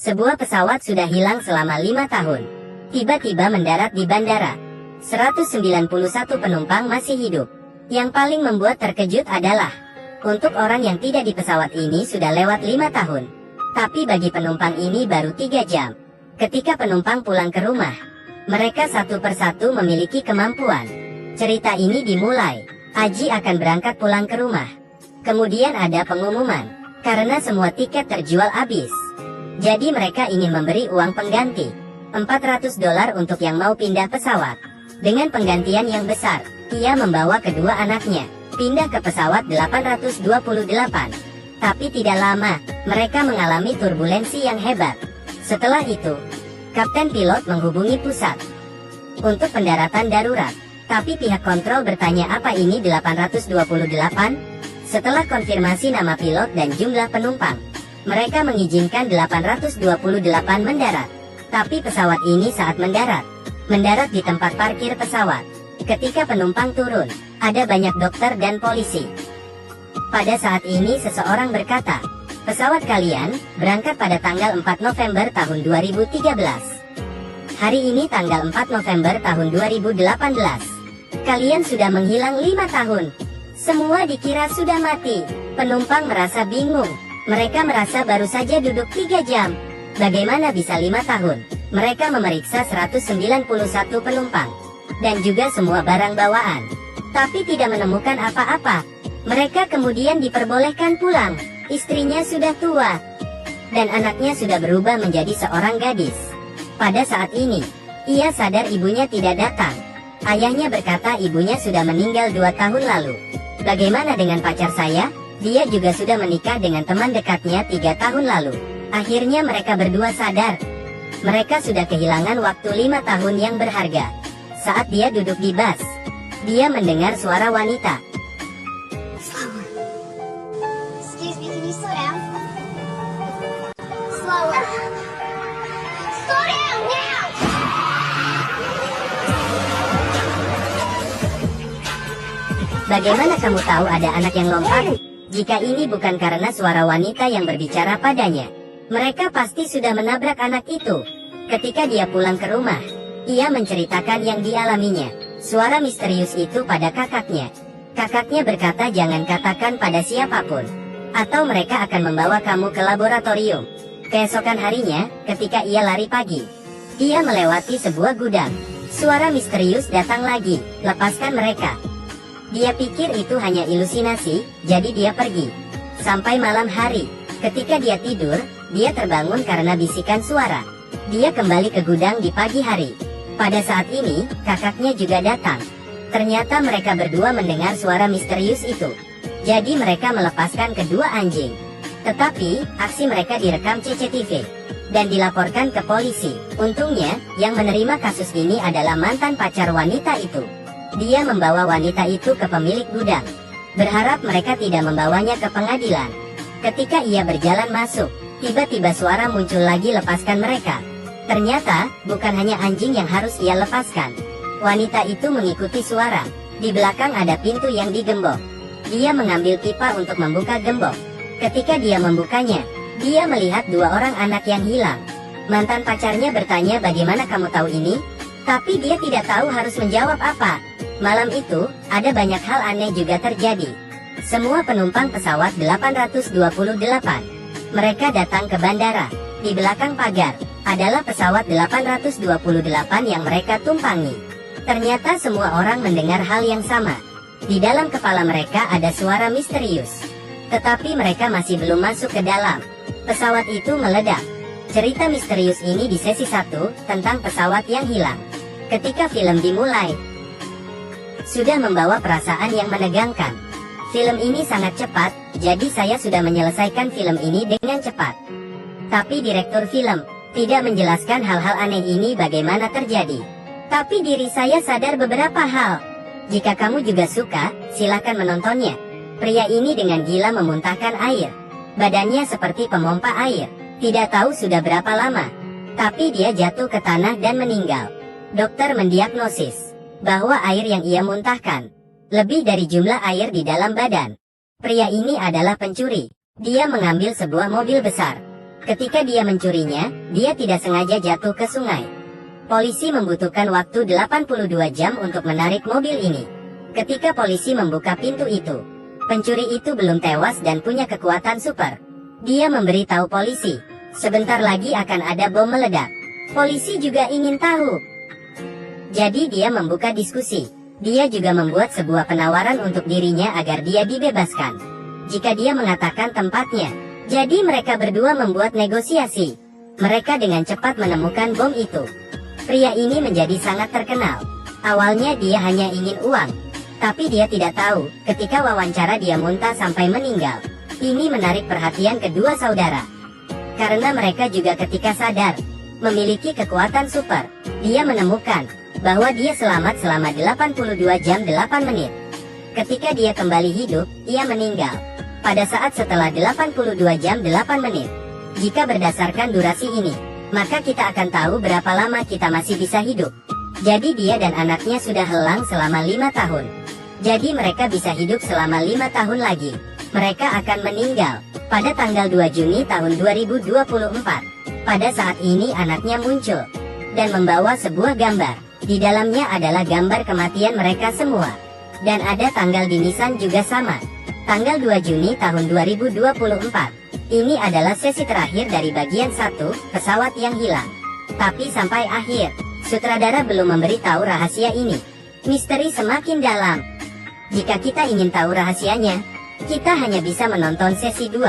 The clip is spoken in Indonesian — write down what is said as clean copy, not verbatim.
Sebuah pesawat sudah hilang selama 5 tahun. Tiba-tiba mendarat di bandara. 191 penumpang masih hidup. Yang paling membuat terkejut adalah, untuk orang yang tidak di pesawat ini sudah lewat 5 tahun. Tapi bagi penumpang ini baru 3 jam. Ketika penumpang pulang ke rumah, mereka satu persatu memiliki kemampuan. Cerita ini dimulai, Aji akan berangkat pulang ke rumah. Kemudian ada pengumuman, karena semua tiket terjual habis. Jadi mereka ingin memberi uang pengganti, $400 untuk yang mau pindah pesawat. Dengan penggantian yang besar, ia membawa kedua anaknya, pindah ke pesawat 828. Tapi tidak lama, mereka mengalami turbulensi yang hebat. Setelah itu, kapten pilot menghubungi pusat untuk pendaratan darurat. Tapi pihak kontrol bertanya apa ini 828? Setelah konfirmasi nama pilot dan jumlah penumpang, mereka mengizinkan 828 mendarat. Tapi pesawat ini saat mendarat di tempat parkir pesawat. Ketika penumpang turun, ada banyak dokter dan polisi. Pada saat ini seseorang berkata, pesawat kalian berangkat pada tanggal 4 November tahun 2013. Hari ini tanggal 4 November tahun 2018. Kalian sudah menghilang 5 tahun. Semua dikira sudah mati. Penumpang merasa bingung. Mereka merasa baru saja duduk 3 jam. Bagaimana bisa 5 tahun? Mereka memeriksa 191 penumpang. Dan juga semua barang bawaan. Tapi tidak menemukan apa-apa. Mereka kemudian diperbolehkan pulang. Istrinya sudah tua. Dan anaknya sudah berubah menjadi seorang gadis. Pada saat ini, ia sadar ibunya tidak datang. Ayahnya berkata ibunya sudah meninggal 2 tahun lalu. Bagaimana dengan pacar saya? Dia juga sudah menikah dengan teman dekatnya 3 tahun lalu. Akhirnya mereka berdua sadar. Mereka sudah kehilangan waktu 5 tahun yang berharga. Saat dia duduk di bus, dia mendengar suara wanita. Slower. Excuse me, can you slow down? Slower. Slow down now! Bagaimana kamu tahu ada anak yang lompat? Jika ini bukan karena suara wanita yang berbicara padanya, mereka pasti sudah menabrak anak itu. Ketika dia pulang ke rumah, ia menceritakan yang dialaminya. Suara misterius itu pada kakaknya. Kakaknya berkata jangan katakan pada siapapun, atau mereka akan membawa kamu ke laboratorium. Keesokan harinya, ketika ia lari pagi, dia melewati sebuah gudang. Suara misterius datang lagi, lepaskan mereka. Dia pikir itu hanya ilusinasi, jadi dia pergi. Sampai malam hari, ketika dia tidur, dia terbangun karena bisikan suara. Dia kembali ke gudang di pagi hari. Pada saat ini, kakaknya juga datang. Ternyata mereka berdua mendengar suara misterius itu. Jadi mereka melepaskan kedua anjing. Tetapi, aksi mereka direkam CCTV dan dilaporkan ke polisi. Untungnya, yang menerima kasus ini adalah mantan pacar wanita itu. Dia membawa wanita itu ke pemilik gudang, berharap mereka tidak membawanya ke pengadilan. Ketika ia berjalan masuk, tiba-tiba suara muncul lagi lepaskan mereka. Ternyata, bukan hanya anjing yang harus ia lepaskan. Wanita itu mengikuti suara. Di belakang ada pintu yang digembok. Dia mengambil pipa untuk membuka gembok. Ketika dia membukanya, dia melihat 2 orang anak yang hilang. Mantan pacarnya bertanya bagaimana kamu tahu ini? Tapi dia tidak tahu harus menjawab apa. Malam itu, ada banyak hal aneh juga terjadi. Semua penumpang pesawat 828. Mereka datang ke bandara. Di belakang pagar, adalah pesawat 828 yang mereka tumpangi. Ternyata semua orang mendengar hal yang sama. Di dalam kepala mereka ada suara misterius. Tetapi mereka masih belum masuk ke dalam. Pesawat itu meledak. Cerita misterius ini di sesi 1, tentang pesawat yang hilang. Ketika film dimulai, sudah membawa perasaan yang menegangkan. Film ini sangat cepat, jadi saya sudah menyelesaikan film ini dengan cepat. Tapi direktur film tidak menjelaskan hal-hal aneh ini bagaimana terjadi. Tapi diri saya sadar beberapa hal. Jika kamu juga suka, silakan menontonnya. Pria ini dengan gila memuntahkan air. Badannya seperti pemompa air. Tidak tahu sudah berapa lama. Tapi dia jatuh ke tanah dan meninggal. Dokter mendiagnosis bahwa air yang ia muntahkan lebih dari jumlah air di dalam badan. Pria ini adalah pencuri. Dia mengambil sebuah mobil besar. Ketika dia mencurinya, dia tidak sengaja jatuh ke sungai. Polisi membutuhkan waktu 82 jam untuk menarik mobil ini. Ketika polisi membuka pintu itu, pencuri itu belum tewas dan punya kekuatan super. Dia memberitahu polisi, sebentar lagi akan ada bom meledak. Polisi juga ingin tahu. Jadi dia membuka diskusi. Dia juga membuat sebuah penawaran untuk dirinya agar dia dibebaskan jika dia mengatakan tempatnya. Jadi mereka berdua membuat negosiasi. Mereka dengan cepat menemukan bom itu. Pria ini menjadi sangat terkenal. Awalnya dia hanya ingin uang, tapi dia tidak tahu, ketika wawancara dia muntah sampai meninggal. Ini menarik perhatian kedua saudara. Karena mereka juga ketika sadar, memiliki kekuatan super. Dia menemukan bahwa dia selamat selama 82 jam 8 menit. Ketika dia kembali hidup, ia meninggal pada saat setelah 82 jam 8 menit. Jika berdasarkan durasi ini, maka kita akan tahu berapa lama kita masih bisa hidup. Jadi dia dan anaknya sudah hilang selama 5 tahun. Jadi mereka bisa hidup selama 5 tahun lagi. Mereka akan meninggal pada tanggal 2 Juni tahun 2024. Pada saat ini anaknya muncul dan membawa sebuah gambar. Di dalamnya adalah gambar kematian mereka semua. Dan ada tanggal di nisan juga sama. Tanggal 2 Juni tahun 2024. Ini adalah sesi terakhir dari bagian 1, pesawat yang hilang. Tapi sampai akhir, sutradara belum memberitahu rahasia ini. Misteri semakin dalam. Jika kita ingin tahu rahasianya, kita hanya bisa menonton sesi 2.